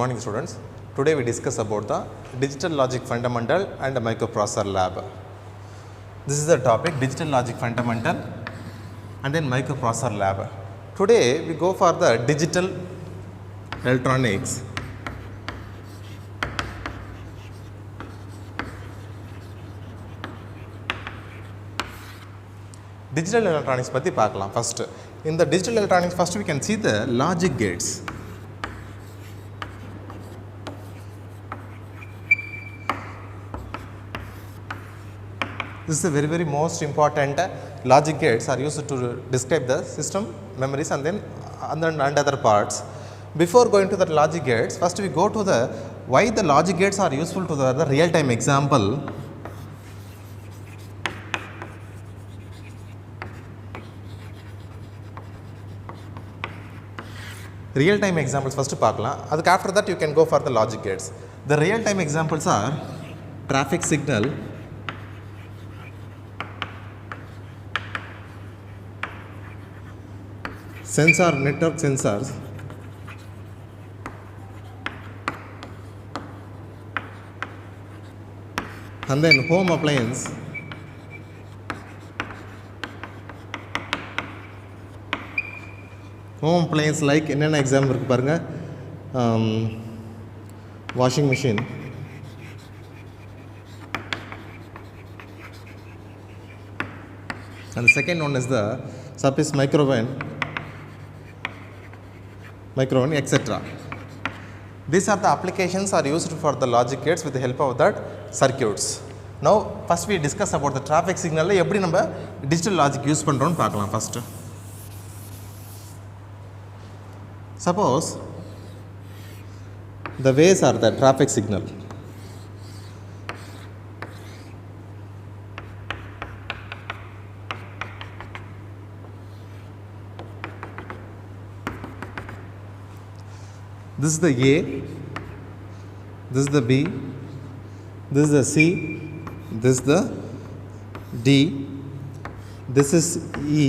morning students. Today we discuss about the digital logic fundamental and microprocessor lab. This is the topic digital logic fundamental and then microprocessor lab. Today we go for the digital electronics. Digital electronics பத்தி பார்க்கலாம் first. In the digital electronics first we can see the logic gates. This is the very most important logic gates are used to describe the system, memories and then and other parts. Before going to the logic gates, first we go to the why the logic gates are useful to the real-time example. Real-time examples first பார்க்கலாம். அதுக்கு after that you can go for the logic gates. The real-time examples are traffic signal, sensor network sensors, and then home appliance, home appliance like என்னென்ன example இருக்கு பாருங்க, washing machine, and the second one is the surface microwave, etc. These are the applications are used for the logic gates with the help of that circuits. Now first we discuss about the traffic signal எப்படி நம்ம digital logic use பண்றோம்னு பார்க்கலாம். First suppose the waves are the traffic signal. This is the A, this is the B, this is the C, this is the D, this is E,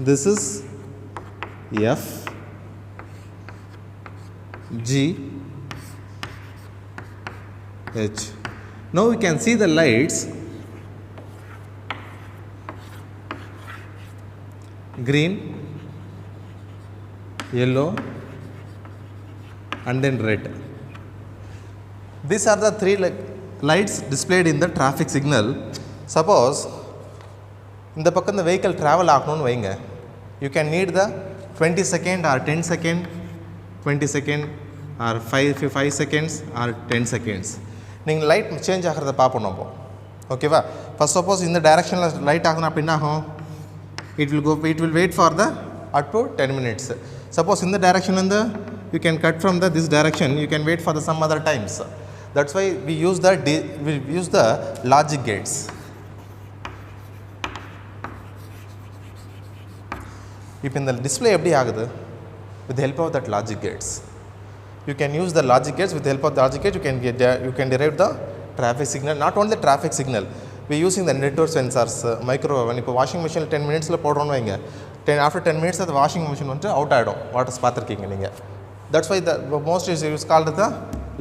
this is F, G, H. Now we can see the lights green, yellow and then red. These are the three lights displayed in the traffic signal. Suppose இந்த பக்கம் இந்த vehicle travel ஆகணும்னு வைங்க, you can need the 20 second or 10 second, 20 second or 5 seconds or 10 seconds. நீங்கள் light change ஆகிறத பார்ப்போம் நம்ம. ஓகேவா? ஃபர்ஸ்ட் சப்போஸ் இந்த டைரக்ஷனில் லைட் ஆகணும் அப்படின்னா ஆகும், it will wait for the up to 10 minutes. Suppose in the direction and you can cut from this direction, you can wait for the some other times. That's why we use the logic gates. இப்போ இந்த display எப்படி ஆகுது? With the help of that logic gates. You can use the logic gates. With the help of the logic gates, you can derive the traffic signal. Not only the traffic signal, we using the network sensors, microwave. இப்போ washing மிஷினில் 10 minutesல போடுறோன்னு வைங்க, after 10 minutes the washing machine வந்துட்டு out ஆகிடும். Waters பார்த்துருக்கீங்க நீங்கள். That's why the most is called the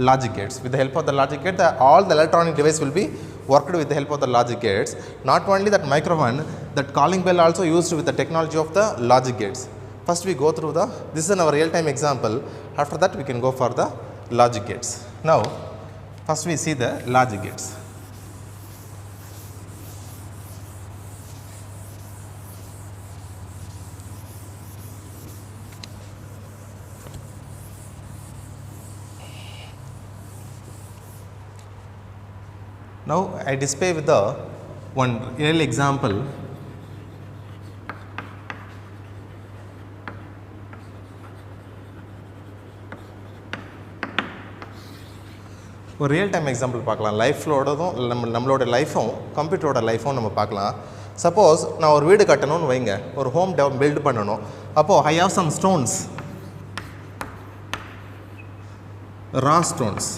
logic gates. With the help of the logic gate, all the electronic device will be worked with the help of the logic gates. Not only that microphone, that calling bell also used with the technology of the logic gates. First we go through this is our real-time example. After that we can go for the logic gates. Now first we see the logic gates. Now I display with the one real example. ஒரு real time example பார்க்கலாம். லைஃப்லோடதும் நம்மளோட லைஃப்பும் கம்ப்யூட்டரோட லைஃப்பும் நம்ம பார்க்கலாம். Suppose நான் ஒரு வீடு கட்டணும்னு வைங்க, ஒரு ஹோம் பில்ட் பண்ணணும். அப்போது I have some stones, raw stones.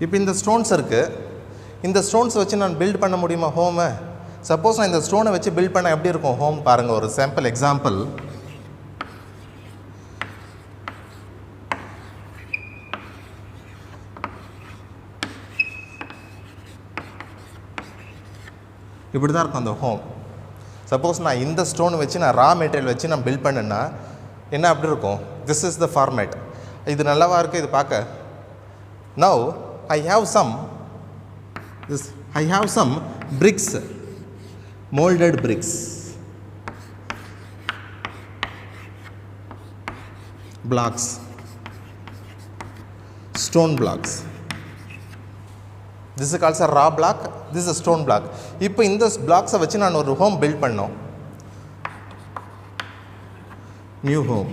இப்போ இந்த ஸ்டோன்ஸ் இருக்குது, இந்த ஸ்டோன்ஸ் வச்சு நான் பில்ட் பண்ண முடியுமா ஹோமை? சப்போஸ் நான் இந்த ஸ்டோனை வச்சு பில்ட் பண்ண எப்படி இருக்கும் ஹோம் பாருங்கள். ஒரு சாம்பிள் எக்ஸாம்பிள். இப்படி தான் இருக்கும் அந்த ஹோம். சப்போஸ் நான் இந்த ஸ்டோன் வச்சு நான் ரா மெட்டீரியல் வச்சு நான் பில்ட் பண்ணேன்னா என்ன அப்படி இருக்கும்? This is the format. இது நல்லாவா இருக்குது இது பார்க்க? Now I have some bricks, molded bricks, blocks, stone blocks. This is called a raw block, this is a stone block. இப்போ இந்த blocks வச்சு நான் ஒரு home build பண்ணோம். New home.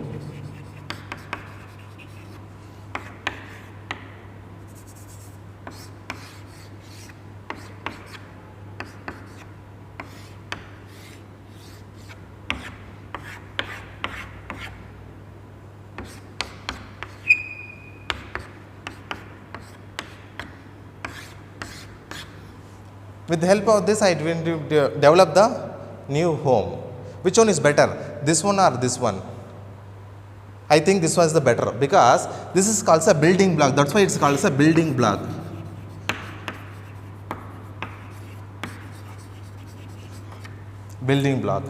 With the help of this, I develop the new home. Which one is better? This one or this one? I think this one is the better because this is called a building block. That's why it's called a building block. Building block.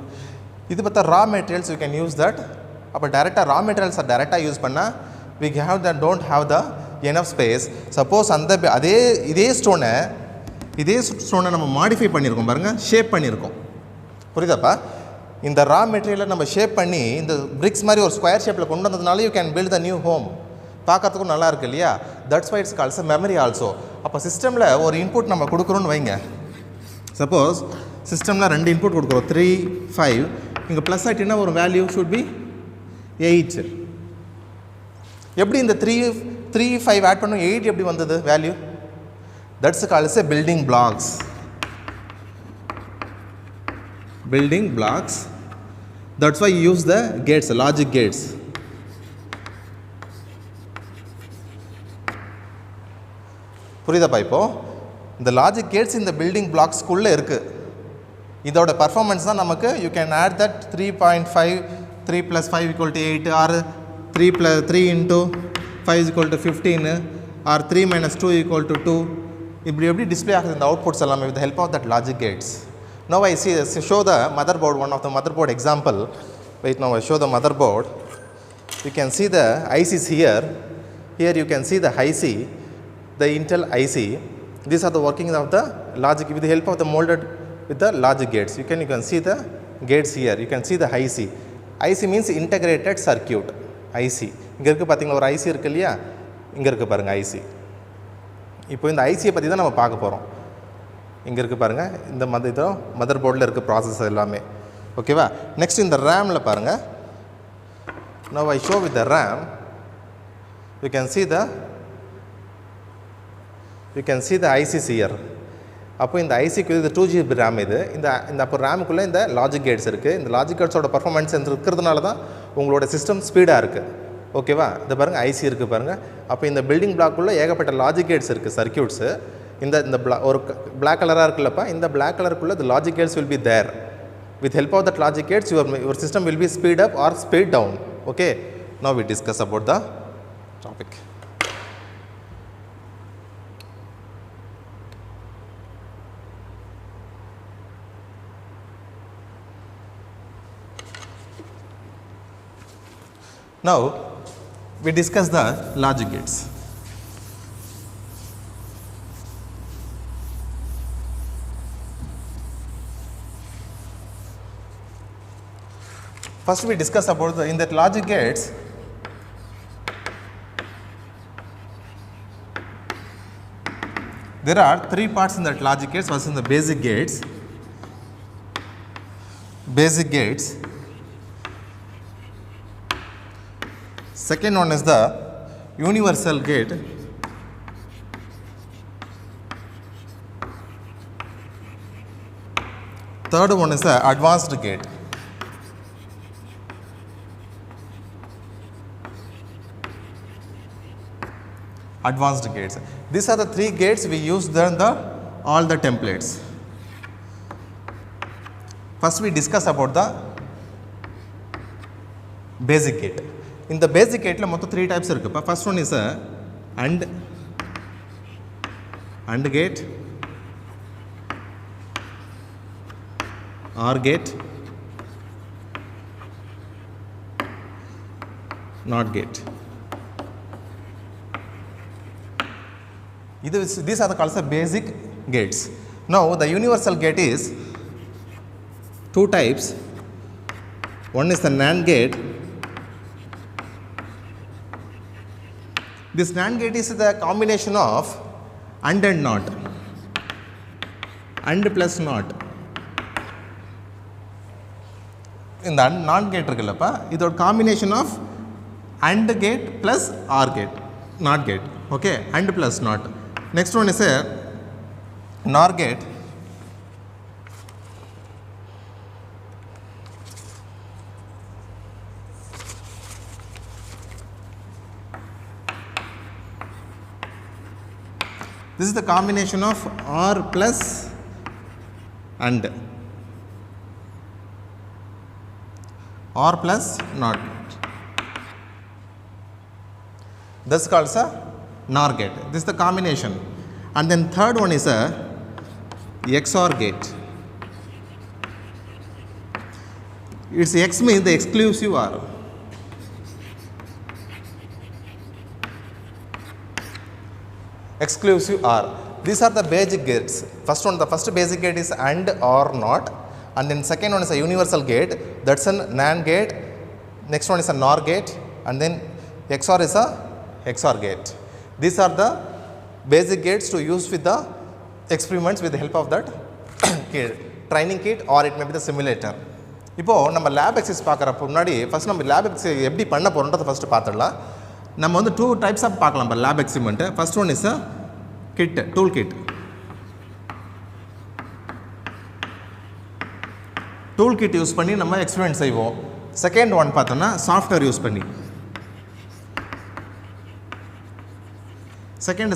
This is the raw materials you can use that. But direct raw materials are direct use panna. We have that don't have the enough space. Suppose அந்த இதே ஸ்டோனை நம்ம modify பண்ணியிருக்கோம் பாருங்கள், shape பண்ணியிருக்கோம். புரியுதாப்பா? இந்த ரா மெட்டீரியலை நம்ம shape பண்ணி இந்த பிரிக்ஸ் மாதிரி ஒரு ஸ்கொயர் ஷேப்பில் கொண்டு வந்ததுனால you can build the new home. பார்க்கறதுக்கும் நல்லா இருக்குது இல்லையா? That's why it's calls memory also. அப்போ சிஸ்டமில் ஒரு இன்புட் நம்ம கொடுக்குறோன்னு வைங்க. சப்போஸ் சிஸ்டமில் 2 இன்புட் கொடுக்குறோம், 3, 5. இங்கே ப்ளஸ் ஆகிட்டுன்னா ஒரு வேல்யூ ஷுட் பி 8. எப்படி இந்த 3, 5 ஆட் பண்ணோம், 8 எப்படி வந்தது value? That's called as a building blocks. Building blocks. That's why you use the gates, logic gates. புரியுதாப்பா? இப்போ இந்த லாஜிக் கேட்ஸ் இந்த பில்டிங் பிளாக்ஸ்க்குள்ளே இருக்குது. இதோட பர்ஃபார்மன்ஸ் தான் நமக்கு you can add that 3.5, 3 + 5 = 8, or 3 into 5 = 15, or 3 - 2 = 2. இப்படி எப்படி டிஸ்பிளே ஆகுது இந்த அவுட்புட்ஸ் எல்லாமே with the help of that logic gates. Now I show the motherboard, one of the motherboard example. Wait, now I show the motherboard. You can see the ICs here. Here you can see the IC, the Intel IC. These are the working of the logic with the help of the molded with the logic gates. You can see the gates here. You can see the IC. IC means integrated circuit. IC. இங்கே இருக்குது பார்த்தீங்களா, ஒரு IC இருக்கு இல்லையா? இங்கே இருக்குது பாருங்கள் IC. இப்போ இந்த ஐசியை பற்றி தான் நம்ம பார்க்க போகிறோம். இங்கே இருக்குது பாருங்கள், இந்த மதர் போர்டில் இருக்குது ப்ராசஸ் எல்லாமே. ஓகேவா? நெக்ஸ்ட் இந்த ரேமில் பாருங்கள். Now I show with the RAM. You can see the ICs here. அப்போ இந்த ஐசிக்கு இது 2 GB ரேம். இந்த அப்போ ரேமுக்குள்ளே இந்த லாஜிக் கேட்ஸ் இருக்குது. இந்த லாஜிக் கேட்ஸோட பர்ஃபார்மன்ஸ் இருக்கிறதுனால தான் உங்களோட சிஸ்டம் ஸ்பீடாக இருக்குது. ஓகேவா? இது பாருங்கள் ஐசி இருக்குது பாருங்கள். அப்போ இந்த பில்டிங் பிளாக்குள்ளே ஏகப்பட்ட லாஜிக் கேட்ஸ் இருக்குது, சர்க்கியூட்ஸு. இந்த ஒரு பிளாக் கலராக இருக்குல்லப்பா, இந்த black கலருக்குள்ளே the logic gates will be there. With help of that logic gates your system will be speed up or speed down. Okay, now we discuss about the topic. Now we discuss the logic gates. First we discuss about in that logic gates there are 3 parts in that logic gates. First is the basic gates. Second one is the universal gate. Third one is the advanced gate. advanced gates. These are the 3 gates we use in all the templates. First we discuss about the basic gate. In the basic gate la mottham 3 types irukku. First one is a AND gate, OR gate, NOT gate. These are called the basic gates. Now the universal gate is 2 types. One is the NAND gate. This NAND gate is the combination of AND and NOT, AND plus NOT. In the NOT gate irukkullappa, idu a combination of AND gate plus OR gate, NOT gate. Okay, AND plus NOT. Next one is a NOR gate. This is the combination of OR plus AND, OR plus NOT. This is called a NOR gate. This is the combination. And then third one is a XOR gate. Its X means the exclusive OR. Exclusive OR. These are the basic gates. The first basic gate is AND or NOT, and then second one is a universal gate, that's a NAND gate. Next one is a NOR gate, and then XOR is a XOR gate. These are the basic gates to use with the experiments with the help of that training kit, or it may be the simulator. இப்போ நம்ம lab exercise பார்க்குறப்ப முன்னாடி first நம்ம lab exercise எப்படி பண்ண போகிறோன்றதை first பார்த்துடலாம். நம்ம வந்து 2 டைப்ஸ் ஆஃப் பார்க்கலாம் இப்போ lab experiment. First one is a kit, tool kit. Tool kit use பண்ணி நம்ம எக்ஸ்பெரிமெண்ட் செய்வோம். செகண்ட் ஒன் பார்த்தோன்னா சாஃப்ட்வேர் யூஸ் பண்ணி,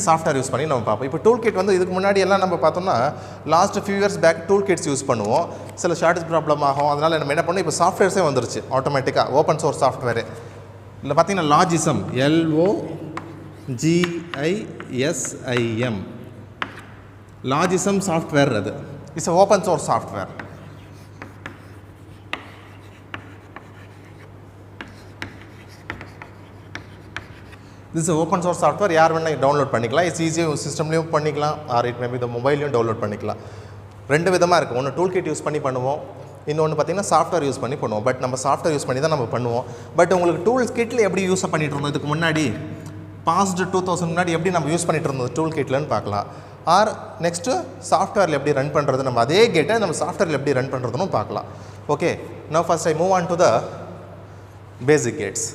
சாஃப்ட்வேர் யூஸ் பண்ணி நம்ம பார்ப்போம். இப்போ டூல் கிட் வந்து இதுக்கு முன்னாடி எல்லாம் நம்ம பார்த்தோம்னா last few years back tool kits use பண்ணுவோம். சில ஷார்ட்டேஜ் ப்ராப்ளம் ஆகும், அதனால் நம்ம என்ன பண்ணோம், இப்போ சாஃப்ட்வேர்ஸே வந்துருச்சு ஆட்டோமேட்டிக்காக, ஓப்பன் சோர்ஸ் சாஃப்ட்வேரு. இல்லை பார்த்தீங்கன்னா லாஜிசம், LOGISIM, லாஜிசம் சாஃப்ட்வேர், அது it's open source software. This open source software யார் வேணால் டவுன்லோட் பண்ணிக்கலாம். இட்ஸ் ஈஸியாக சிஸ்டம்லேயும் பண்ணிக்கலாம், ஆர் இட் மேபி இந்த மொபைல்லையும் டவுன்லோட் பண்ணிக்கலாம். 2 விதமாக இருக்குது. ஒன்று டூல் கிட் யூஸ் பண்ணி பண்ணுவோம், இன்னொன்று பார்த்தீங்கன்னா சாஃப்ட்வேர் யூஸ் பண்ணி பண்ணுவோம். பட் நம்ம சாஃப்ட்வேர் யூஸ் பண்ணி தான் நம்ம பண்ணுவோம். பட் உங்களுக்கு டூல்ஸ் கிட்டில் எப்படி யூஸ் பண்ணிகிட்டு இருந்தோம் இதுக்கு முன்னாடி, பாஸ்ட் 2000 முன்னாடி எப்படி நம்ம யூஸ் பண்ணிகிட்டு இருந்தோம் டூல் கிட்லன்னு பார்க்கலாம். ஆர் நெக்ஸ்ட்டு சாஃப்ட்வேரில் எப்படி ரன் பண்ணுறது, நம்ம அதே கேட்டை நம்ம சாஃப்ட்வேரில் எப்படி ரன் பண்ணுறதுன்னு பார்க்கலாம். Okay, now first I move on to the basic Gates.